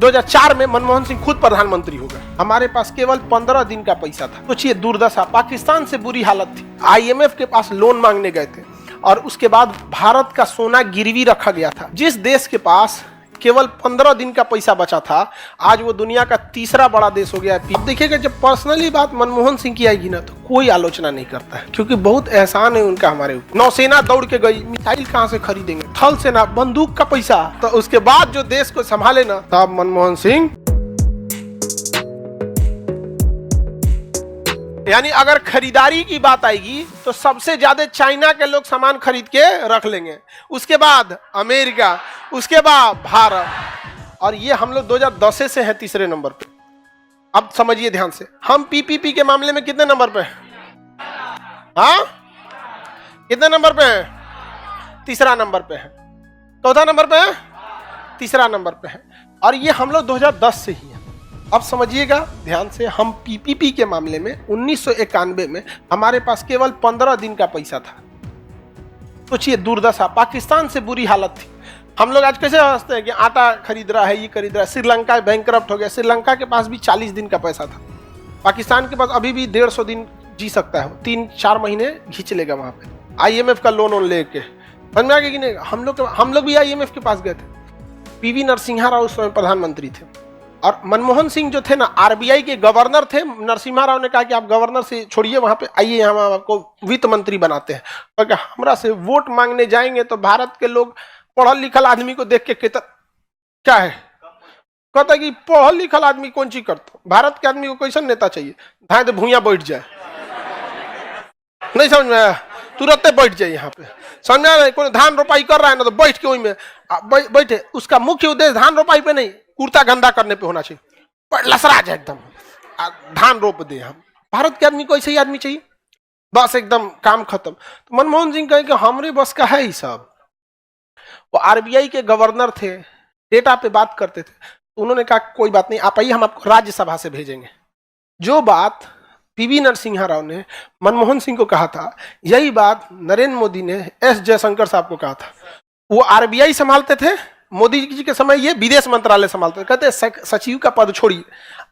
2004 में मनमोहन सिंह खुद प्रधानमंत्री हो गए। हमारे पास केवल 15 दिन का पैसा था। सोचिए दुर्दशा, पाकिस्तान से बुरी हालत थी। IMF के पास लोन मांगने गए थे और उसके बाद भारत का सोना गिरवी रखा गया था। जिस देश के पास केवल 15 दिन का पैसा बचा था, आज वो दुनिया का तीसरा बड़ा देश हो गया है। अब देखिएगा, जब पर्सनली बात मनमोहन सिंह की आएगी ना तो कोई आलोचना नहीं करता है, क्योंकि बहुत एहसान है उनका हमारे ऊपर। नौसेना दौड़ के गई, मिसाइल कहाँ से खरीदेंगे, थल सेना, बंदूक का पैसा, तो उसके बाद जो देश को संभाले ना, तब मनमोहन सिंह। यानी अगर खरीदारी की बात आएगी तो सबसे ज्यादा चाइना के लोग सामान खरीद के रख लेंगे, उसके बाद अमेरिका, उसके बाद भारत, और ये हम लोग 2010 से हैं तीसरे नंबर पे। अब समझिए ध्यान से, हम PPP के मामले में कितने नंबर पे हैं? हाँ, कितने नंबर पे हैं? तीसरा नंबर पे है। चौथा नंबर पे है, तीसरा नंबर पे है, और ये हम लोग 2010 से ही हैं। अब समझिएगा ध्यान से, हम PPP के मामले में 1991 में हमारे पास केवल 15 दिन का पैसा था। सोचिए दुर्दशा, पाकिस्तान से बुरी हालत थी। हम लोग आज कैसे हंसते हैं कि आटा खरीद रहा है, ये खरीद रहा है। श्रीलंका बैंकरप्ट हो गया, श्रीलंका के पास भी 40 दिन का पैसा था। पाकिस्तान के पास अभी भी 150 दिन जी सकता है, 3-4 महीने खींच लेगा वहां पे, IMF का लोन लेके। समझ में आ गया कि नहीं? हम लोग भी IMF के पास गए थे। PV नरसिम्हा राव उस समय प्रधानमंत्री थे, और मनमोहन सिंह जो थे ना, RBI के गवर्नर थे। नरसिम्हा राव ने कहा कि आप गवर्नर से छोड़िए, वहां पे आइए, हम आपको वित्त मंत्री बनाते हैं। तो हमरा से वोट मांगने जाएंगे तो भारत के लोग पढ़ल लिखल आदमी को देख के क्या है, कहता कि पढ़ल लिखल आदमी कौन चीज करता, भारत के आदमी को कैसन नेता चाहिए, धाए तो भूया बैठ जाए। नहीं समझ में आया? तुरंत बैठ जाए यहाँ पे। समझ में आ रहा है? कोई धान रोपाई कर रहा है ना, तो बैठ के वही में बैठे। उसका मुख्य उद्देश्य धान रोपाई पे नहीं, कुर्ता गंदा करने पे होना चाहिए, लसरा जाए एकदम, धान रोप दे। हम भारत के आदमी को ऐसे ही आदमी चाहिए, बस एकदम काम खत्म। तो मनमोहन सिंह कहे कि हमरे बस का है ही सब। वो RBI के गवर्नर थे, डेटा पे बात करते थे, तो उन्होंने कहा कोई बात नहीं, आप आइए, हम आपको राज्यसभा से भेजेंगे। जो बात PV नरसिम्हा राव ने मनमोहन सिंह को कहा था, यही बात नरेंद्र मोदी ने S जयशंकर साहब को कहा था। वो RBI संभालते थे, मोदी जी के समय ये विदेश मंत्रालय संभालते थे। कहते सचिव का पद छोड़िए,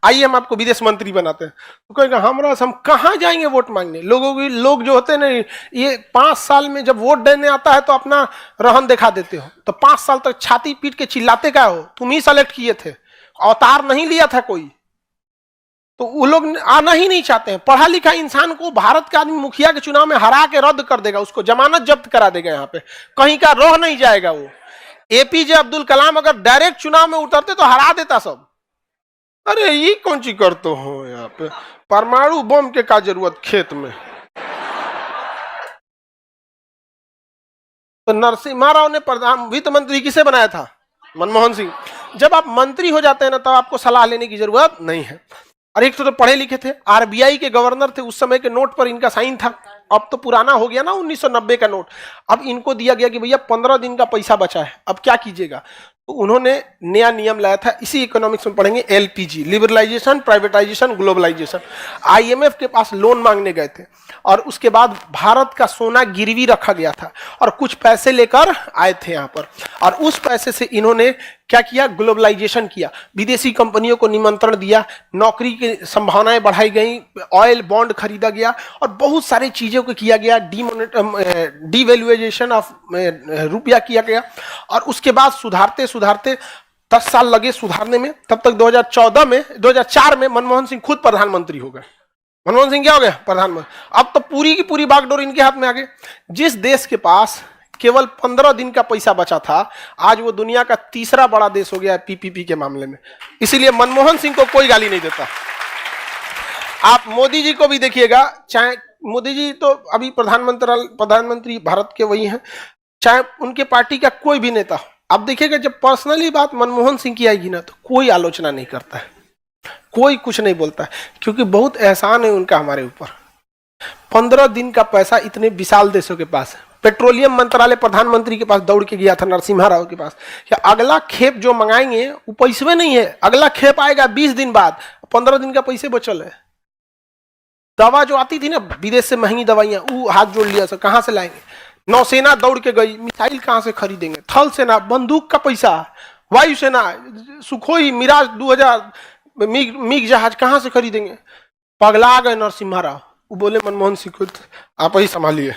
आइए हम आपको विदेश मंत्री बनाते हैं। तो कहेगा हमरा हम कहाँ जाएंगे वोट मांगने? लोग जो होते हैं ना, ये 5 साल में जब वोट देने आता है तो अपना रहन दिखा देते हो, तो 5 साल तक छाती पीट के चिल्लाते क्या हो? तुम ही सेलेक्ट किए थे, अवतार नहीं लिया था कोई। तो वो लोग आना ही नहीं चाहते हैं। पढ़ा लिखा इंसान को भारत का आदमी मुखिया के चुनाव में हरा के रद्द कर देगा, उसको जमानत जब्त करा देगा, यहाँ पे कहीं का रह नहीं जाएगा वो। APJ अब्दुल कलाम अगर डायरेक्ट चुनाव में उतरते तो हरा देता सब। अरे ये कौन सी करते हो यहाँ पे, परमाणु बम के का जरूरत खेत में। तो नरसिम्हा राव ने वित्त मंत्री किसे बनाया था? मनमोहन सिंह। जब आप मंत्री हो जाते हैं ना, तब आपको सलाह लेने की जरूरत नहीं है। और एक तो पढ़े लिखे थे, RBI के गवर्नर थे, उस समय के नोट पर इनका साइन था। अब तो पुराना हो गया ना, 1990 का नोट। अब इनको दिया गया कि भैया 15 दिन का पैसा बचा है, अब क्या कीजिएगा? तो उन्होंने नया नियम लाया था, इसी इकोनॉमिक्स में पढ़ेंगे, LPG, liberalisation, privatisation, globalisation. IMF के पास लोन मांगने गए थे, और उसके बाद भारत का सोना गिरवी रखा गया था, और कुछ पैसे लेकर आए थे यहाँ पर। और उस पैसे से इन्होंने क्या किया? ग्लोबलाइजेशन किया, विदेशी कंपनियों को निमंत्रण दिया, नौकरी की संभावनाएं बढ़ाई गई, ऑयल बॉन्ड खरीदा गया, और बहुत सारी चीजों को किया गया। डिवैल्यूएशन ऑफ रुपया किया गया, और उसके बाद सुधारते सुधारते 10 साल लगे सुधारने में। तब तक 2004 में मनमोहन सिंह खुद प्रधानमंत्री हो गए। मनमोहन सिंह क्या हो गया? प्रधानमंत्री। अब तो पूरी की पूरी बागडोर इनके हाथ में आ गई। जिस देश के पास केवल 15 दिन का पैसा बचा था, आज वो दुनिया का तीसरा बड़ा देश हो गया है PPP के मामले में। इसीलिए मनमोहन सिंह को कोई गाली नहीं देता। आप मोदी जी को भी देखिएगा, चाहे मोदी जी तो अभी प्रधानमंत्री भारत के वही हैं, चाहे उनके पार्टी का कोई भी नेता हो, आप देखिएगा जब पर्सनली बात मनमोहन सिंह की आएगी ना, तो कोई आलोचना नहीं करता है, कोई कुछ नहीं बोलता है, क्योंकि बहुत एहसान है उनका हमारे ऊपर। 15 दिन का पैसा इतने विशाल देशों के पास है। पेट्रोलियम मंत्रालय प्रधानमंत्री के पास दौड़ के गया था, नरसिम्हा राव के पास, क्या अगला खेप जो मंगाएंगे वो पैसे में नहीं है, अगला खेप आएगा 20 दिन बाद, 15 दिन का पैसे बचल है। दवा जो आती थी ना विदेश से, महंगी दवाइयां, वो हाथ जोड़ लिया, सर कहां से लाएंगे? नौसेना दौड़ के गई, मिसाइल कहां से खरीदेंगे, थल सेना, बंदूक का पैसा, वायुसेना, सुखोई, मिराज 2000, मिग जहाज कहां से खरीदेंगे? पगला गए नरसिम्हा राव। वो बोले मनमोहन सिंह को आप ही संभालिए।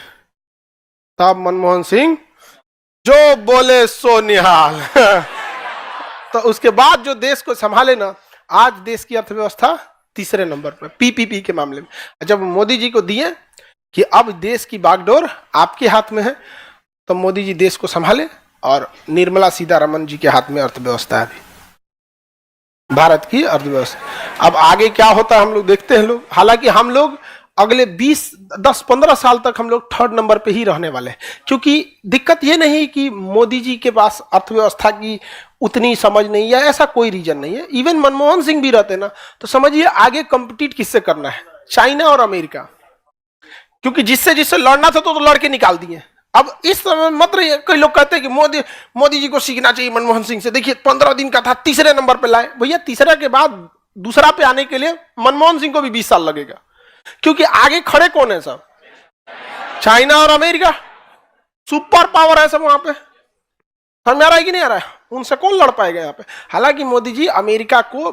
तब मनमोहन सिंह जो बोले सो निहाल। तो उसके बाद जो देश को संभाले ना, आज देश की अर्थव्यवस्था तीसरे नंबर पर पीपीपी के मामले में। जब मोदी जी को दिए कि अब देश की बागडोर आपके हाथ में है, तो मोदी जी देश को संभाले और निर्मला सीतारमण जी के हाथ में अर्थव्यवस्था है अभी भारत की अर्थव्यवस्था। अब आगे क्या होता है हम लोग देखते हैं लोग। हालांकि हम लोग अगले 10-15 साल तक हम लोग थर्ड नंबर पे ही रहने वाले हैं, क्योंकि दिक्कत ये नहीं कि मोदी जी के पास अर्थव्यवस्था की उतनी समझ नहीं है, ऐसा कोई रीजन नहीं है। इवन मनमोहन सिंह भी रहते ना, तो समझिए आगे कंपीट किससे करना है, चाइना और अमेरिका, क्योंकि जिससे जिससे लड़ना था तो लड़के निकाल दिए। अब इस समय मात्र कई लोग कहते हैं कि मोदी जी को सीखना चाहिए मनमोहन सिंह से। देखिए 15 दिन का था, तीसरे नंबर पे लाए। भैया तीसरा के बाद दूसरा पे आने के लिए मनमोहन सिंह को भी 20 साल लगेगा, क्योंकि आगे खड़े कौन है सब? चाइना और अमेरिका, सुपर पावर है सब वहां पे। समझ में आ रहा है कि नहीं आ रहा है? उनसे कौन लड़ पाएगा यहाँ पे? हालांकि मोदी जी अमेरिका को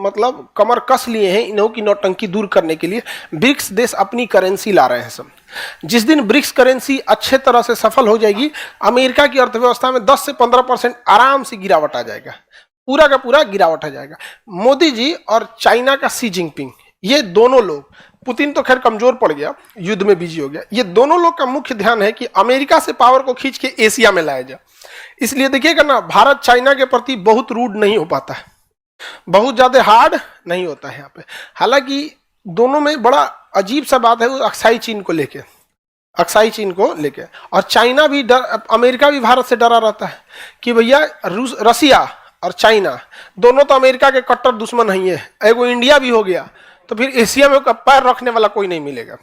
मतलब कमर कस लिए हैं इन्हों की नौटंकी दूर करने के लिए। ब्रिक्स देश अपनी करेंसी ला रहे हैं सब। जिस दिन ब्रिक्स करेंसी अच्छे तरह से सफल हो जाएगी, अमेरिका की अर्थव्यवस्था में 10 से 15% आराम से गिरावट आ जाएगा, पूरा का पूरा गिरावट आ जाएगा। मोदी जी और चाइना का शी जिनपिंग, ये दोनों लोग, पुतिन तो खैर कमजोर पड़ गया, युद्ध में बिजी हो गया, ये दोनों लोग का मुख्य ध्यान है कि अमेरिका से पावर को खींच के एशिया में लाया जाए। इसलिए देखिएगा ना, भारत चाइना के प्रति बहुत रूड नहीं हो पाता है, बहुत ज्यादा हार्ड नहीं होता है यहाँ पे। हालांकि दोनों में बड़ा अजीब सा बात है वो अक्साई चीन को लेके, अक्साई चीन को लेके। और चाइना भी अमेरिका भी भारत से डरा रहता है कि भैया रसिया और चाइना दोनों तो अमेरिका के कट्टर दुश्मन नहीं है, एगो इंडिया भी हो गया तो फिर एशिया में पैर रखने वाला कोई नहीं मिलेगा।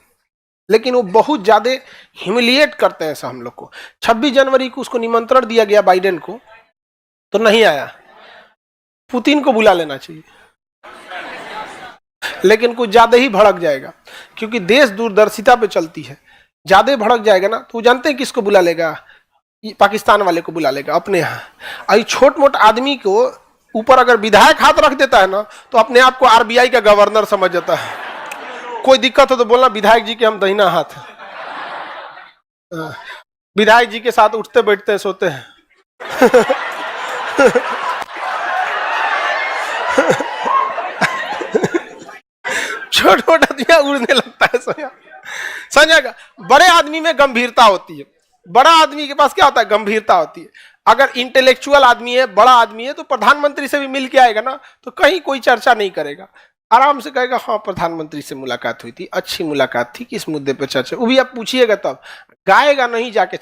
लेकिन वो बहुत ज्यादा ह्यूमिलिएट करते हैं ऐसा हम लोग को। 26 जनवरी को उसको निमंत्रण दिया गया बाइडेन को, तो नहीं आया। पुतिन को बुला लेना चाहिए, लेकिन कुछ ज्यादा ही भड़क जाएगा, क्योंकि देश दूरदर्शिता पे चलती है। ज्यादा भड़क जाएगा ना तो जानते हैं किसको बुला लेगा? पाकिस्तान वाले को बुला लेगा अपने यहाँ। छोट मोट आदमी को ऊपर अगर विधायक हाथ रख देता है ना, तो अपने आप को आरबीआई का गवर्नर समझ जाता है। कोई दिक्कत हो तो बोलना विधायक जी के हम दहिना हाथ है। विधायक जी के साथ उठते बैठते सोते हैं। छोटा छोटा आदमी उड़ने लगता है, समझेगा। बड़े आदमी में गंभीरता होती है, बड़ा आदमी के पास क्या होता है? गंभीरता होती है। अगर इंटेलेक्चुअल आदमी है, बड़ा आदमी है, तो प्रधानमंत्री से भी मिल के आएगा ना, तो कहीं कोई चर्चा नहीं करेगा, आराम से कहेगा हाँ प्रधानमंत्री से मुलाकात हुई थी, अच्छी मुलाकात थी, किस मुद्दे पर चर्चा, वो भी आप पूछिएगा तब, गाएगा नहीं जाके।